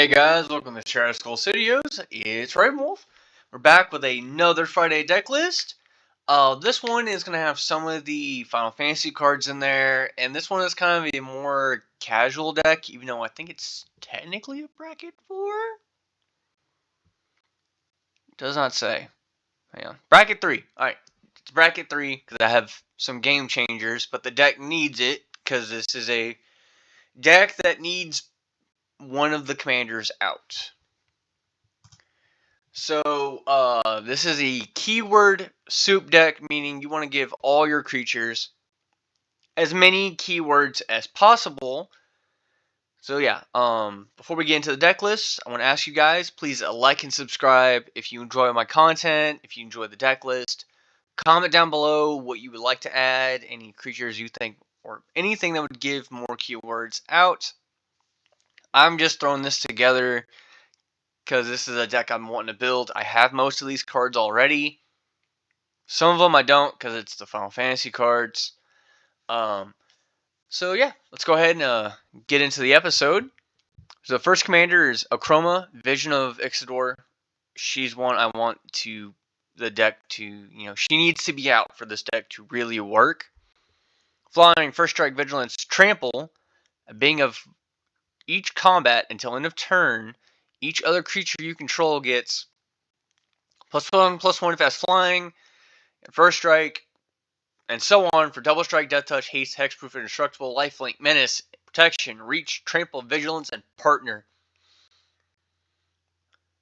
Hey guys, welcome to Shadow Skull Studios. It's Ravenwolf. We're back with another Friday deck list. This one is going to have some of the Final Fantasy cards in there, and this one is kind of a more casual deck, even though I think it's technically a bracket 4? Does not say. Hang on. Bracket 3. Alright, it's bracket 3 because I have some game changers, but the deck needs it because this is a deck that needs one of the commanders out. So, this is a keyword soup deck, meaning you want to give all your creatures as many keywords as possible. So yeah, before we get into the deck list, I want to ask you guys, please like and subscribe if you enjoy my content, if you enjoy the deck list. Comment down below what you would like to add, any creatures you think, or anything that would give more keywords out. I'm just throwing this together because this is a deck I'm wanting to build. I have most of these cards already. Some of them I don't because it's the Final Fantasy cards. So yeah, let's go ahead and get into the episode. So the first commander is Akroma, Vision of Ixidor. She's one I want the deck to, she needs to be out for this deck to really work. Flying, First Strike, Vigilance, Trample. Being of each combat until end of turn, each other creature you control gets +1/+1 if that's flying, First Strike, and so on for Double Strike, Death Touch, Haste, Hexproof, Indestructible, Lifelink, Menace, Protection, Reach, Trample, Vigilance, and Partner.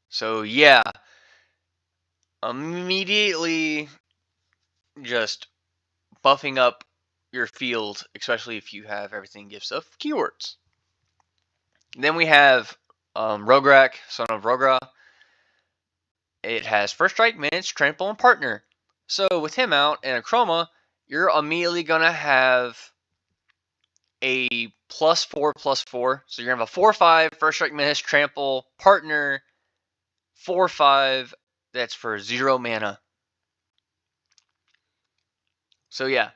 So yeah, immediately just buffing up your field, especially if you have everything gifts of keywords. Then we have Rograk, Son of Rogra. It has First Strike, Menace, Trample, and Partner. So with him out and Akroma, you're immediately going to have a +4/+4. So you're going to have a 4/5, First Strike, Menace, Trample, Partner, 4/5. That's for 0 mana. So yeah,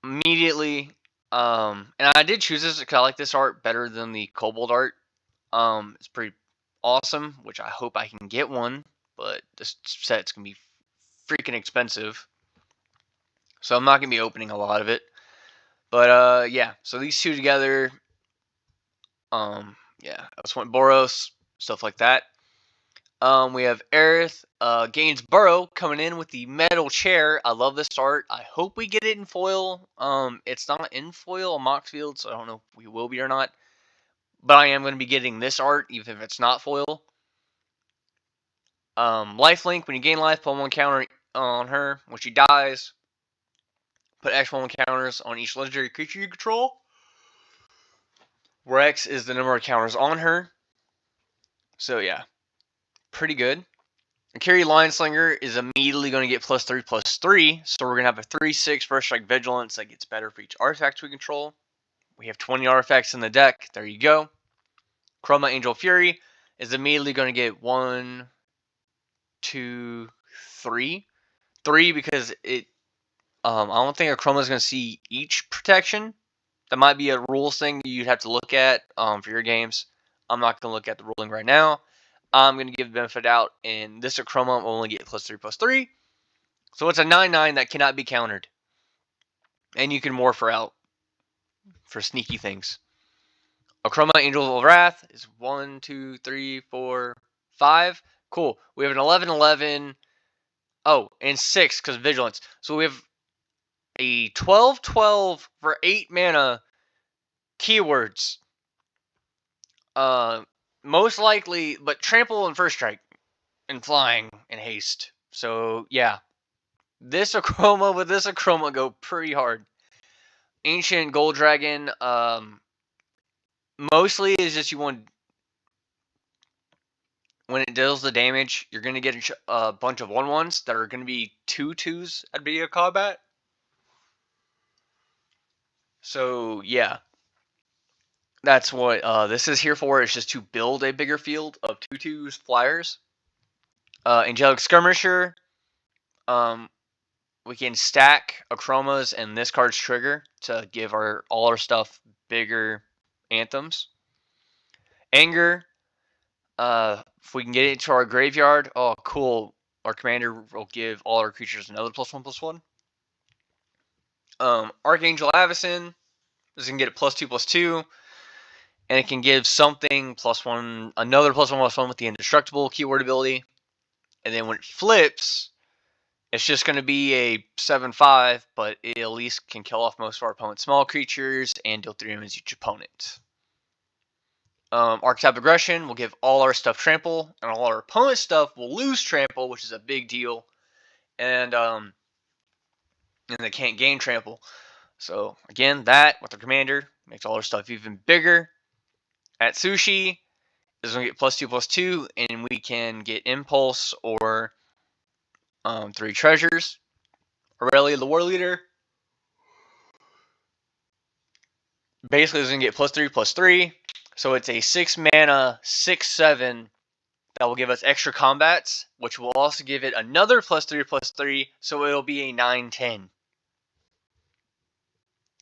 immediately, and I did choose this because I like this art better than the Kobold art. It's pretty awesome, which I hope I can get one, but this set's going to be freaking expensive. So I'm not going to be opening a lot of it. But yeah, so these two together, yeah, I just want Boros, stuff like that. We have Aerith, gains Burrow coming in with the metal chair. I love this art. I hope we get it in foil. It's not in foil on Moxfield, so I don't know if we will be or not. But I am going to be getting this art, even if it's not foil. Lifelink, when you gain life, put 1 counter on her. When she dies, put X1 counters on each legendary creature you control, where X is the number of counters on her. So yeah, pretty good. Carry Lionslinger is immediately going to get +3/+3, so we're going to have a 3/6 First Strike Vigilance that gets better for each artifact we control. We have 20 artifacts in the deck. There you go. Chroma Angel Fury is immediately going to get 1, 2, 3. 3 because it. I don't think Chroma is going to see each protection. That might be a rules thing you'd have to look at for your games. I'm not going to look at the ruling right now. I'm going to give the benefit out, and this Akroma will only get +3/+3. So it's a 9/9 that cannot be countered. And you can morph her out for sneaky things. Akroma Angel of Wrath is 1, 2, 3, 4, 5. Cool. We have an 11/11. Oh, and 6 because Vigilance. So we have a 12/12 for 8 mana keywords. Most likely, but Trample and First Strike, and Flying and Haste. So yeah, this Akroma with this Akroma go pretty hard. Ancient Gold Dragon, mostly is just you want, when it deals the damage, you're gonna get a bunch of 1/1s that are gonna be 2/2s at beginning of combat. So yeah, that's what this is here for. It's just to build a bigger field of 2/2s flyers. Angelic Skirmisher. We can stack Akromas and this card's trigger to give all our stuff bigger anthems. Anger, If we can get it into our graveyard, oh cool. Our commander will give all our creatures another +1/+1. Archangel Avacyn is gonna get a +2/+2, and it can give something +1, another +1/+1 with the indestructible keyword ability. And then when it flips, it's just going to be a 7/5, but it at least can kill off most of our opponent's small creatures and deal 3 damage to each opponent. Archetype Aggression will give all our stuff trample, and all our opponent's stuff will lose trample, which is a big deal. And they can't gain trample. So again, that with our commander makes all our stuff even bigger. At Sushi is going to get +2/+2, and we can get Impulse or 3 treasures. Aurelia the War Leader basically is going to get +3/+3. So it's a 6 mana, 6/7 that will give us extra combats, which will also give it another +3/+3. So it'll be a 9/10.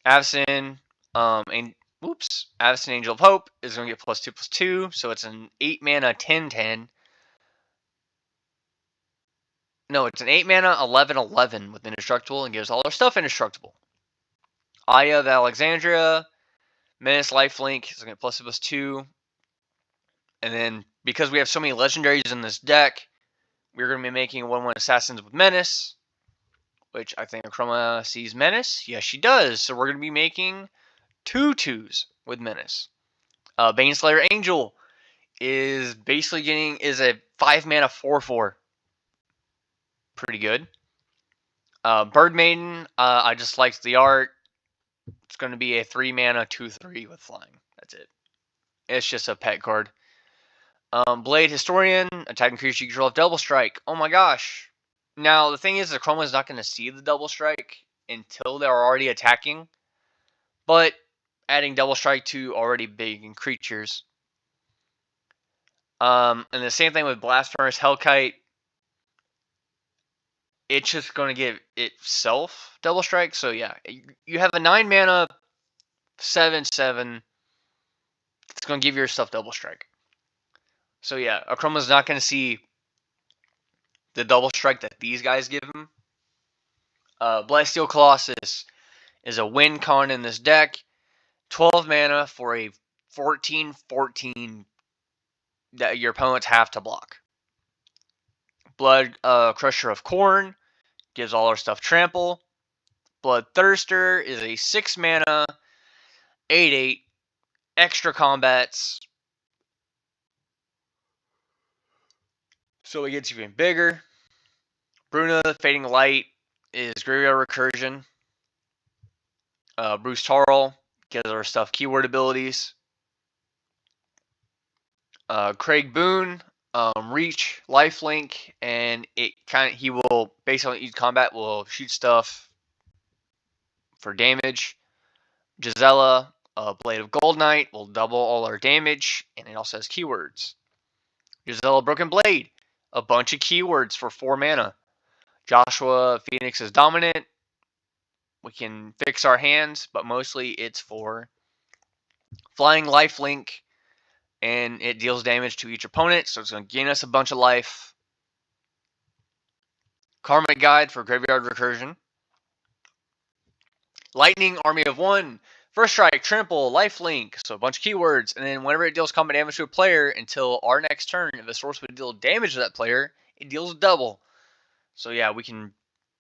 Avacyn, Avacyn Angel of Hope is going to get +2/+2. So it's an 8 mana, 10/10. No, it's an 8 mana, 11/11 with indestructible and gives all our stuff indestructible. Aya of Alexandria, Menace Lifelink is going to get +2/+2. And then, because we have so many legendaries in this deck, we're going to be making 1/1 Assassins with Menace, which I think Chroma sees Menace. Yes, she does. So we're going to be making 2/2s with Menace. Baneslayer Angel is basically is a 5 mana 4/4. Pretty good. Bird Maiden, I just liked the art. It's going to be a 3 mana 2/3 with flying. That's it. It's just a pet card. Blade Historian, attacking creature you control have double strike. Oh my gosh. Now, the thing is, the Chroma is not going to see the double strike until they're already attacking. But adding double strike to already big creatures. And the same thing with Blast Furnace Hellkite. It's just going to give itself double strike. So yeah, you have a 9 mana 7/7. It's going to give yourself double strike. So yeah, Akroma's not going to see the double strike that these guys give him. Blasteel Colossus is a win con in this deck. 12 mana for a 14/14 that your opponents have to block. Blood Crusher of Corn gives all our stuff trample. Bloodthirster is a 6 mana 8/8 extra combats. So it gets even bigger. Bruna Fading Light is Graveyard Recursion. Bruce Tarl gives our stuff keyword abilities. Craig Boone, Reach, Lifelink, and he will, based on each combat, will shoot stuff for damage. Gisela, Blade of Gold Knight, will double all our damage, and it also has keywords. Gisela Broken Blade, a bunch of keywords for 4 mana. Joshua Phoenix is dominant. We can fix our hands, but mostly it's for flying lifelink, and it deals damage to each opponent, so it's going to gain us a bunch of life. Karmic Guide for Graveyard Recursion. Lightning Army of One. First strike, trample, lifelink, so a bunch of keywords, and then whenever it deals combat damage to a player until our next turn, if a source would deal damage to that player, it deals double. So yeah, we can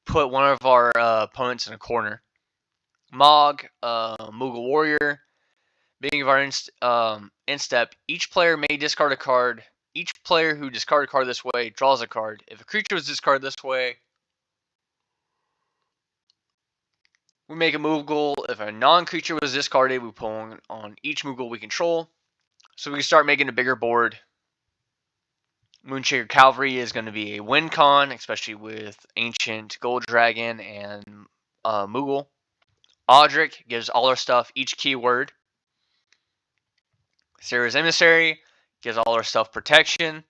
put one of our opponents in a corner. Mog, Moogle Warrior. Beginning of our instep, each player may discard a card. Each player who discarded a card this way draws a card. If a creature was discarded this way, we make a Moogle. If a non-creature was discarded, we pull on each Moogle we control. So we can start making a bigger board. Moonshaker Cavalry is going to be a win con, especially with Ancient Gold Dragon and Moogle. Audric gives all our stuff each keyword. Sarah's Emissary gives all our stuff protection,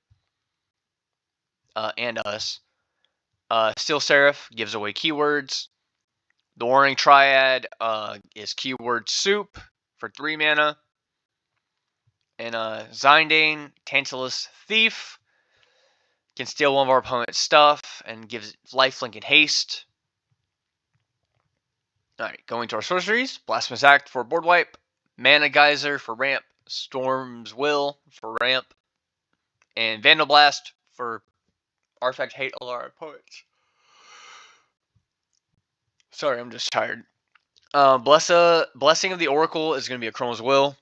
and us. Steel Seraph gives away keywords. The Warring Triad is keyword soup for 3 mana. And Zindane, Tantalus Thief, can steal one of our opponent's stuff and gives lifelink and haste. Alright, going to our sorceries. Blasphemous Act for board wipe. Mana Geyser for ramp. Storm's Will for ramp. And Vandal Blast for artifact hate all our opponents. Sorry, I'm just tired. Blessing of the Oracle is going to be a Chroma's Will.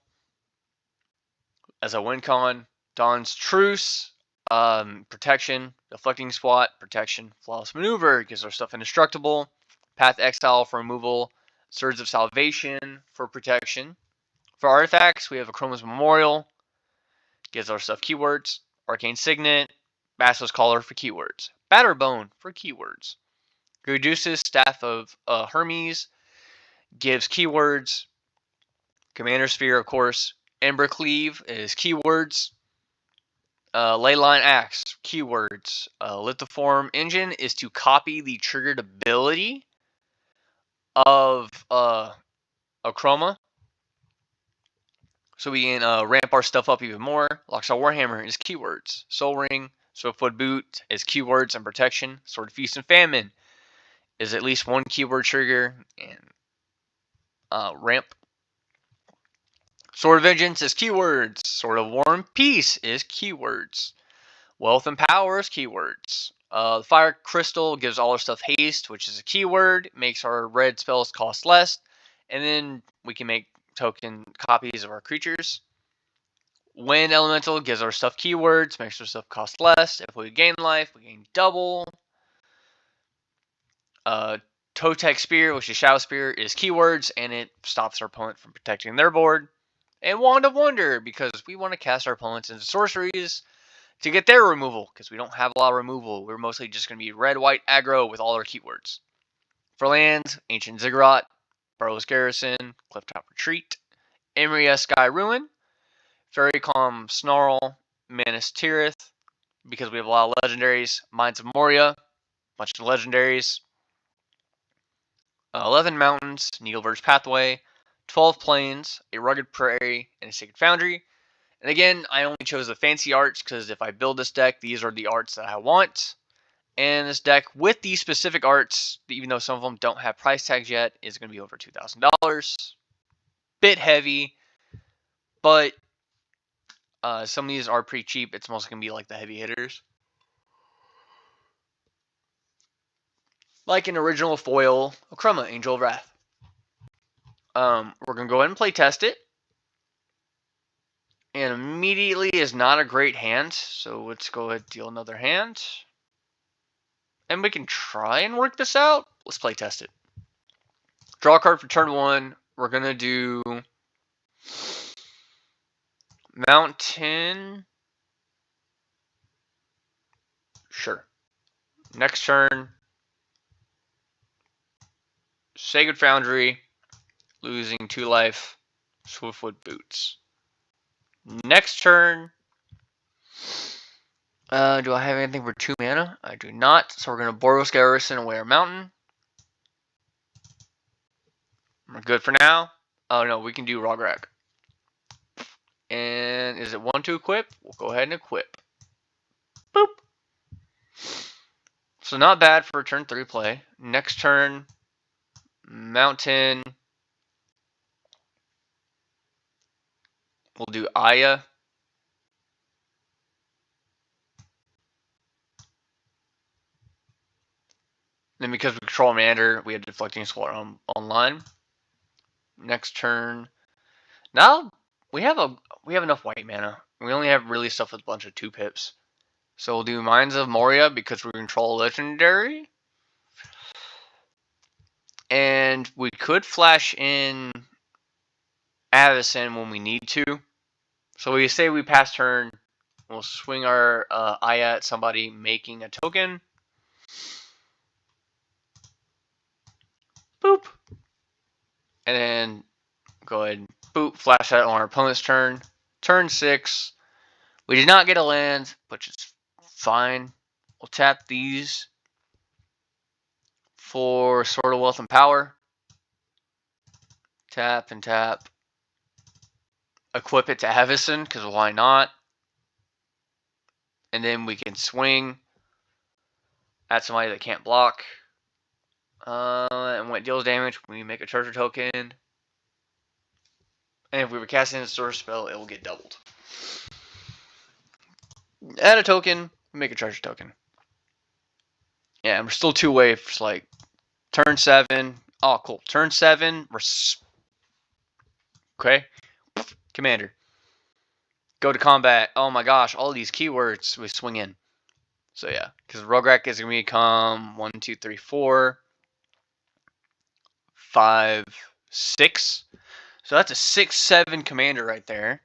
As a win con. Dawn's Truce. Protection. Deflecting Swat. Protection. Flawless Maneuver. Gives our stuff indestructible. Path Exile for removal. Surge of Salvation for protection. For artifacts, we have a Chroma's Memorial. Gives our stuff keywords. Arcane Signet. Basilisk Collar for keywords. Batterbone for keywords. Reduces Staff of Hermes. Gives keywords. Commander Sphere, of course. Ember Cleave is keywords. Leyline Axe, keywords. Lithoform Engine is to copy the triggered ability of a Chroma. So we can ramp our stuff up even more. Lockshot Warhammer is keywords. Soul Ring, Swiftfoot Boot is keywords and protection. Sword of Feast and Famine is at least one keyword trigger and ramp. Sword of Vengeance is keywords. Sword of War and Peace is keywords. Wealth and Power is keywords. The Fire Crystal gives all our stuff haste, which is a keyword. Makes our red spells cost less. And then we can make token copies of our creatures. Wind Elemental gives our stuff keywords. Makes our stuff cost less. If we gain life, we gain double. Totec Spear, which is Shadow Spear, is keywords. And it stops our opponent from protecting their board. And Wand of Wonder, because we want to cast our opponents into sorceries to get their removal, because we don't have a lot of removal. We're mostly just going to be red-white aggro with all our keywords. For lands, Ancient Ziggurat, Boros Garrison, Clifftop Retreat, Emeria Sky Ruin, Fairy Calm Snarl, Manus Tirith, because we have a lot of legendaries, Mines of Moria, bunch of legendaries, 11 Mountains, Needleverge Pathway, 12 Plains, a Rugged Prairie, and a Sacred Foundry. And again, I only chose the fancy arts because if I build this deck, these are the arts that I want. And this deck with these specific arts, even though some of them don't have price tags yet, is going to be over $2,000. Bit heavy, but some of these are pretty cheap. It's mostly going to be like the heavy hitters. Like an original foil, Chroma, Angel of Wrath. We're going to go ahead and play test it. And immediately is not a great hand, so let's go ahead and deal another hand. And we can try and work this out. Let's play test it. Draw a card for turn 1. We're going to do Mountain. Sure. Next turn, Sacred Foundry, losing 2 life, Swiftfoot Boots. Next turn, do I have anything for 2 mana? I do not, so we're going to Boros Garrison away our mountain. We're good for now. Oh no, we can do Rograk. And is it 1 to equip? We'll go ahead and equip. Boop. So not bad for a turn 3 play. Next turn, Mountain. We'll do Aya. Then because we control Commander, we have Deflecting Sword online. Next turn. Now we have enough white mana. We only have really stuff with a bunch of 2 pips. So we'll do Mines of Moria because we control Legendary. And we could flash in Avacyn when we need to. So we say we pass turn. We'll swing our Aya at somebody making a token. Boop. And then go ahead and boop, flash that on our opponent's turn. Turn 6. We did not get a land, which is fine. We'll tap these for Sword of Wealth and Power. Tap and tap. equip it to Hevison, because why not? And then we can swing at somebody that can't block. And when it deals damage, we make a treasure token. And if we were casting a source spell, it will get doubled. Add a token, make a treasure token. Yeah, and we're still 2 waves, like turn 7. Oh, cool. Turn 7, okay. Commander. Go to combat. Oh my gosh, all these keywords we swing in. So yeah, because Rograk is going to become 1, 2, 3, 4, 5, 6. So that's a 6/7 commander right there.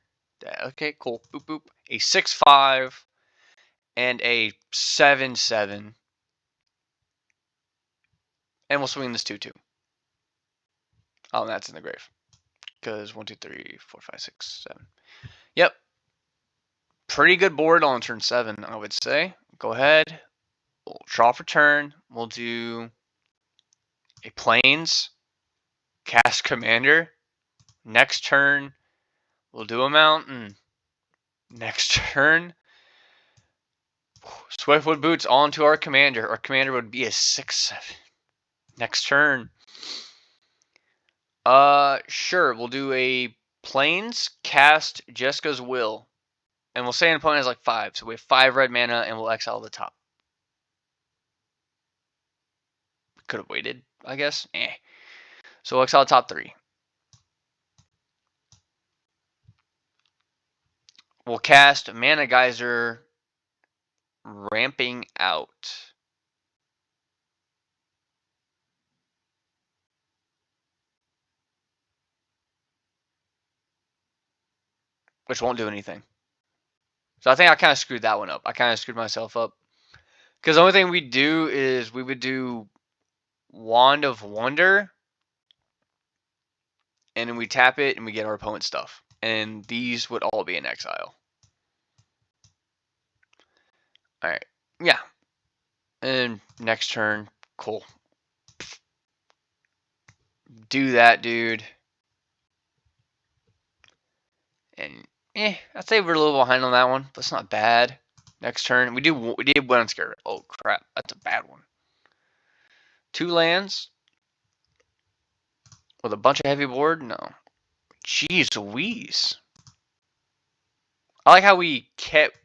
Okay, cool. Boop boop. A 6/5 and a 7/7. And we'll swing this 2/2. Oh, and that's in the grave. Because 1, 2, 3, 4, 5, 6, 7. Yep. Pretty good board on turn 7, I would say. Go ahead. We'll draw for turn. We'll do a plains, cast commander. Next turn, we'll do a mountain. Next turn, Swiftwood Boots onto our commander. Our commander would be a 6/7. Next turn. Sure, we'll do a plains, cast Jessica's Will. And we'll say an opponent has like 5. So we have 5 red mana and we'll exile the top. Could have waited, I guess. So we'll exile the top 3. We'll cast Mana Geyser, ramping out. Which won't do anything. So I think I kind of screwed that one up. I kind of screwed myself up. Because the only thing we'd do is we would do Wand of Wonder. And then we tap it and we get our opponent's stuff. And these would all be in exile. Alright. Yeah. And next turn. Cool. Do that, dude. And I'd say we're a little behind on that one, but it's not bad. Next turn, we did one scare. Oh crap, that's a bad one. 2 lands with a bunch of heavy board. No, jeez Louise. I like how we kept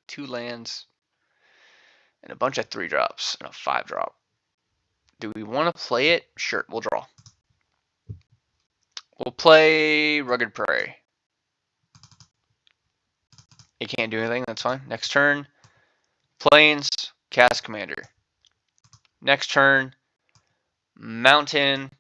2 lands and a bunch of 3-drops and a 5-drop. Do we want to play it? Sure, we'll draw. We'll play Rugged Prairie. It can't do anything, that's fine. Next turn, Plains, cast Commander. Next turn, Mountain.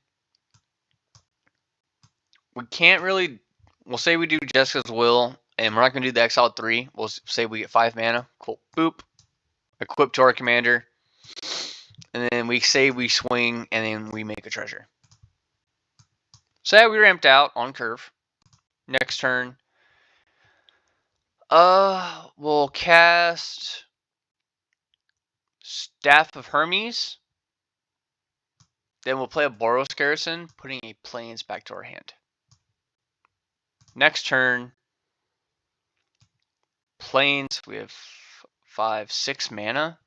We can't really, we'll say we do Jessica's Will, and we're not going to do the Exile 3. We'll say we get 5 mana. Cool. Boop. Equip to our commander. And then we say we swing, and then we make a treasure. So yeah, we ramped out on curve. Next turn. We'll cast Staff of Hermes. Then we'll play a Boros Garrison, putting a Plains back to our hand. Next turn. Plains, we have 5, 6 mana.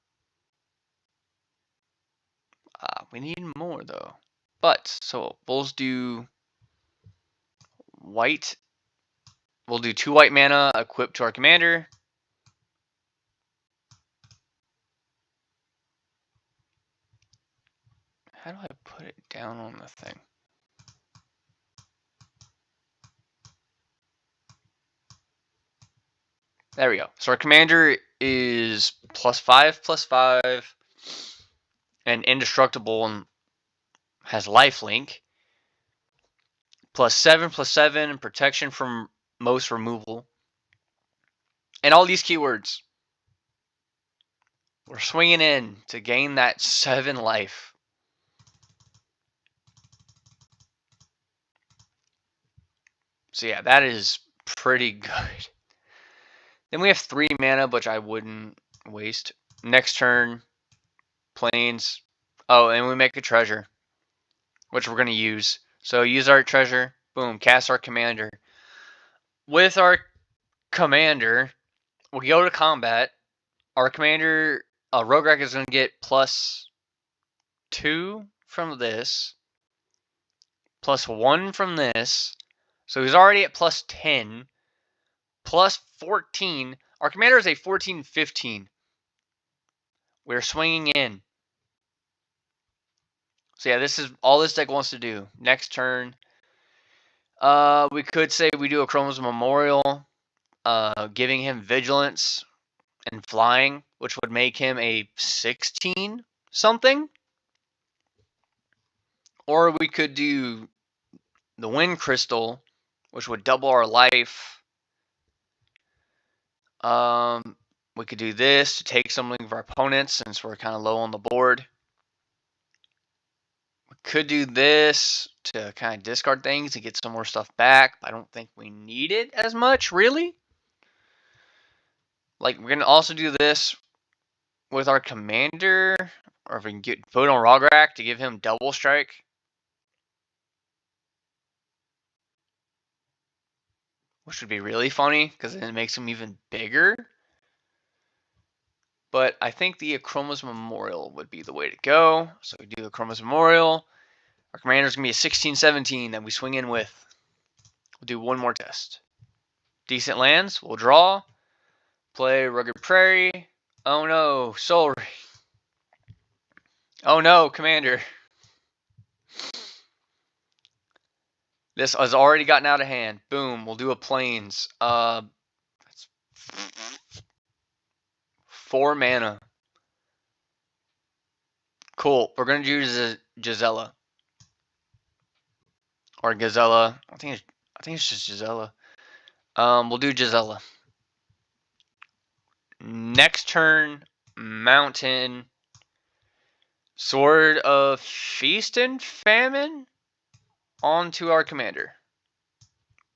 We need more though. But, so we'll do white. We'll do 2 white mana equipped to our commander. How do I put it down on the thing? There we go. So our commander is +5/+5 and indestructible and has lifelink. +7/+7 and protection from most removal. And all these keywords. We're swinging in to gain that 7 life. So yeah, that is pretty good. Then we have 3 mana, which I wouldn't waste. Next turn, Plains. Oh, and we make a treasure. which we're going to use. So use our treasure. Boom, cast our commander. With our commander, we go to combat. Our commander, Rograk, is going to get +2 from this, +1 from this. So he's already at +10, +14. Our commander is a 14-15. We're swinging in. So yeah, this is all this deck wants to do. Next turn, we could say we do a Chroma's Memorial, giving him Vigilance and Flying, which would make him a 16 something. Or we could do the Wind Crystal, which would double our life. We could do this to take something of our opponents since we're kind of low on the board. We could do this to kind of discard things and get some more stuff back. But I don't think we need it as much, really. Like, we're going to also do this with our commander. Or if we can put on Rograk to give him double strike. Which would be really funny, because then it makes him even bigger. But I think the Chroma's Memorial would be the way to go. So we do the Chroma's Memorial. Our commander's going to be a 16-17 that we swing in with. We'll do one more test. Decent lands. We'll draw. Play Rugged Prairie. Oh no, Soul Ring. Oh no, commander. This has already gotten out of hand. Boom, we'll do a Plains. That's 4 mana. Cool. We're gonna do Gisela. Or Gazella. I think it's just Gisela. We'll do Gisela. Next turn, Mountain. Sword of Feast and Famine onto our commander.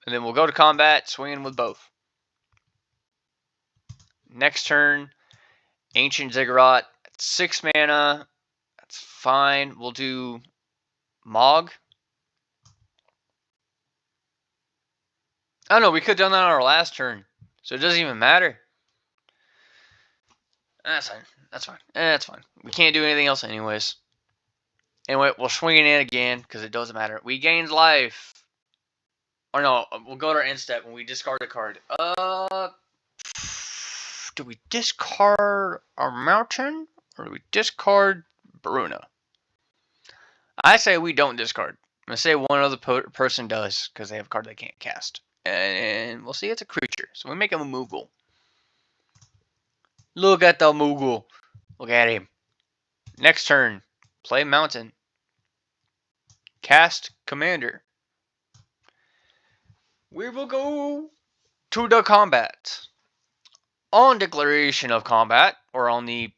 And then we'll go to combat, swinging with both. Next turn, Ancient Ziggurat. 6 mana. That's fine. We'll do Mog. Oh no, we could have done that on our last turn. So it doesn't even matter. That's fine. That's fine. That's fine. We can't do anything else anyways. Anyway, we'll swing it in again because it doesn't matter. We gained life. Or no, we'll go to our end step when we discard a card. Do we discard our Mountain? Or do we discard Bruna? I say we don't discard. I'm going to say one other person does because they have a card they can't cast. And we'll see it's a creature. So we make him a Moogle. Look at the Moogle. Look at him. Next turn. Play Mountain. Cast Commander. We will go to the combat. On declaration of combat, or on the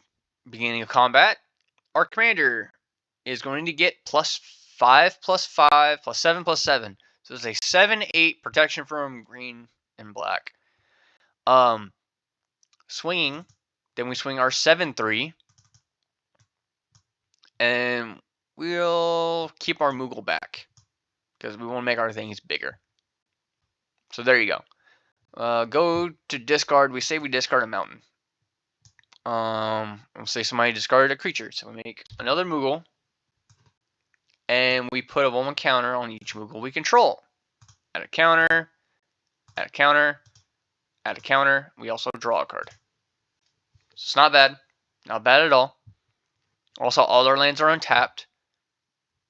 beginning of combat, our commander is going to get +5/+5, +7/+7. So it's a 7/8 protection from green and black. Swinging, then we swing our 7/3, and we'll keep our Moogle back because we want to make our things bigger. So there you go. Go to discard. We say we discard a Mountain. We'll say somebody discarded a creature, so we make another Moogle, and we put a 1/1 counter on each Moogle we control. Add a counter, add a counter, add a counter. We also draw a card. So it's not bad. Not bad at all. Also, all our lands are untapped.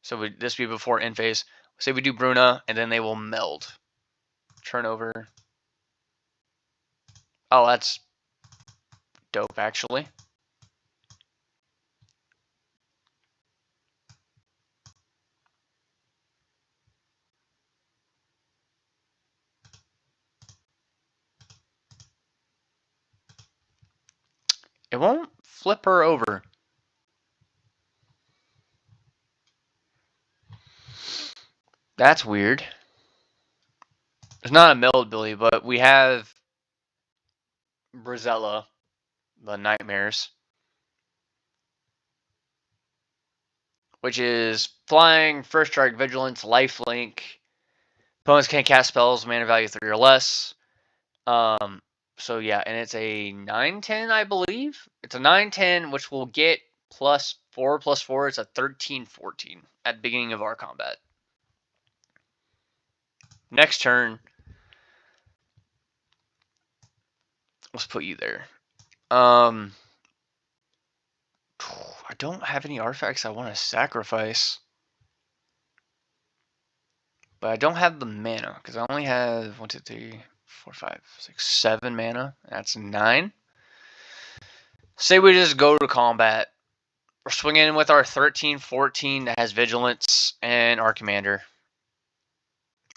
So this will be before end phase. Say we do Bruna, and then they will meld. Turn over. Oh, that's dope, actually. It won't flip her over. That's weird. There's not a meld ability, but we have Brizella, the Nightmares. which is flying, first strike, vigilance, lifelink. Opponents can't cast spells, mana value 3 or less. So yeah, and it's a 9/10, I believe. It's a 9/10, which will get +4/+4. It's a 13/14 at the beginning of our combat. Next turn, let's put you there. I don't have any artifacts I want to sacrifice. But I don't have the mana, because I only have 1, 2, 3, 4, 5, 6, 7 mana. That's 9. Say we just go to combat. We're swinging in with our 13/14 that has vigilance and our commander.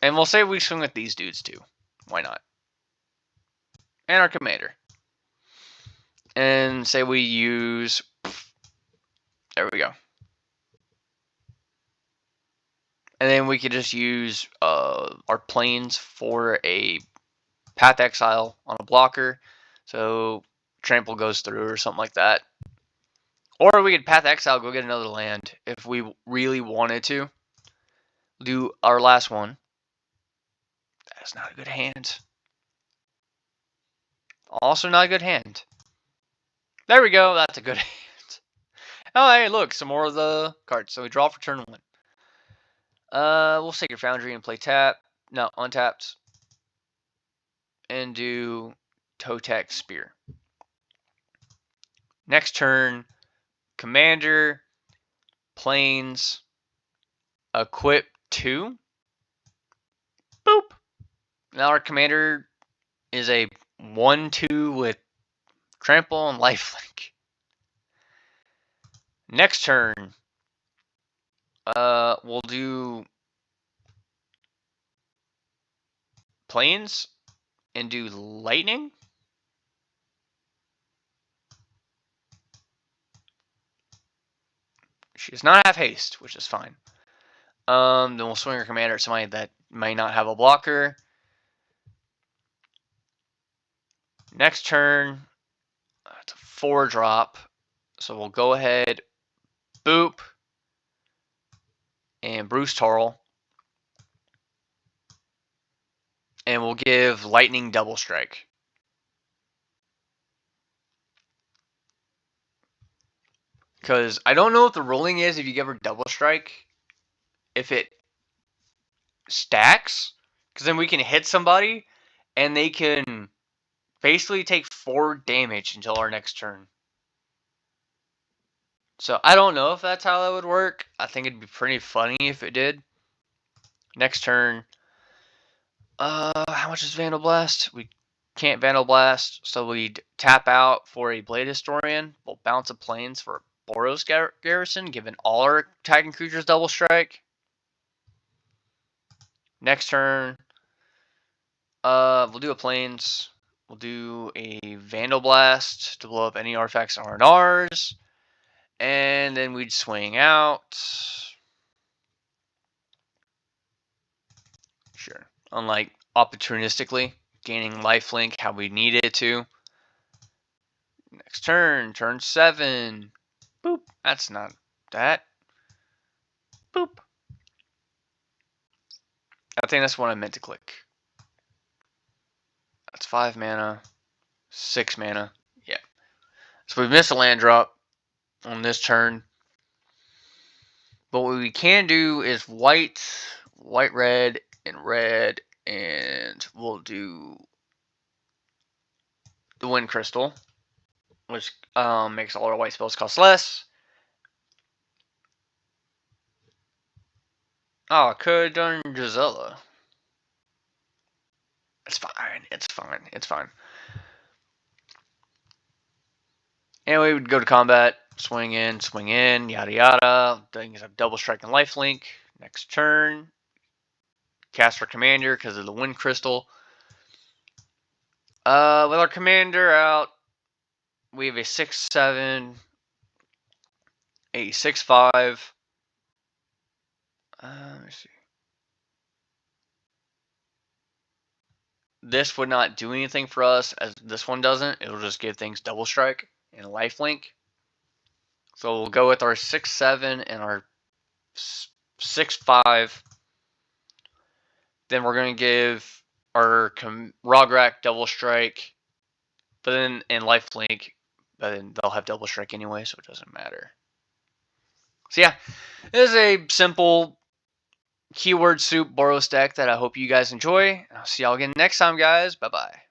And we'll say we swing with these dudes too. Why not? And our commander. And say we use... There we go. And then we could just use our planes for a Path Exile on a blocker. So Trample goes through or something like that. Or we could Path Exile, go get another land if we really wanted to. Do our last one. That's not a good hand. Also not a good hand. There we go, that's a good hand. Oh, hey, look, some more of the cards. So we draw for turn 1. We'll Sacred Foundry and play tap. No, untapped. And do Totec Spear. Next turn, Commander, Planes, Equip 2. Boop. Now our Commander is a 1/2 with Trample and Lifelink. Next turn, we'll do Planes and do Lightning. She does not have haste, which is fine. Then we'll swing our commander at somebody that may not have a blocker. Next turn, it's a 4-drop. So we'll go ahead, boop, and Bruce Tarl. And we'll give Lightning Double Strike. Because I don't know what the ruling is if you give her Double Strike. If it stacks. Because then we can hit somebody. And they can basically take 4 damage until our next turn. So I don't know if that's how that would work. I think it'd be pretty funny if it did. Next turn. How much is Vandal Blast? We can't Vandal Blast, so we'd tap out for a Blade Historian. We'll bounce a Plains for a Boros Garrison, giving all our attacking creatures double strike. Next turn, we'll do a Plains. We'll do a Vandal Blast to blow up any artifacts that aren't ours. And then we'd swing out. Sure. Unlike opportunistically gaining lifelink how we need it to. Next turn, turn 7. Boop. That's not that. Boop. I think that's what I meant to click. That's 5 mana. 6 mana. Yeah. So we've missed a land drop on this turn. But what we can do is white, red, and we'll do the Wind Crystal, which makes all our white spells cost less. Oh, I could have done Gisela. It's fine. It's fine. It's fine. Anyway, we would go to combat, swing in, yada yada. Things have double strike and lifelink. Next turn, cast our commander because of the Wind Crystal. With our commander out, we have a 6/7, a 6/5. Let me see. This would not do anything for us, as this one doesn't. It'll just give things double strike and lifelink. So we'll go with our 6/7 and our 6/5. Then we're going to give our Rograk Double Strike, but then in Lifelink, but then they'll have Double Strike anyway, so it doesn't matter. So yeah, this is a simple keyword soup Boros deck that I hope you guys enjoy. I'll see y'all again next time, guys. Bye-bye.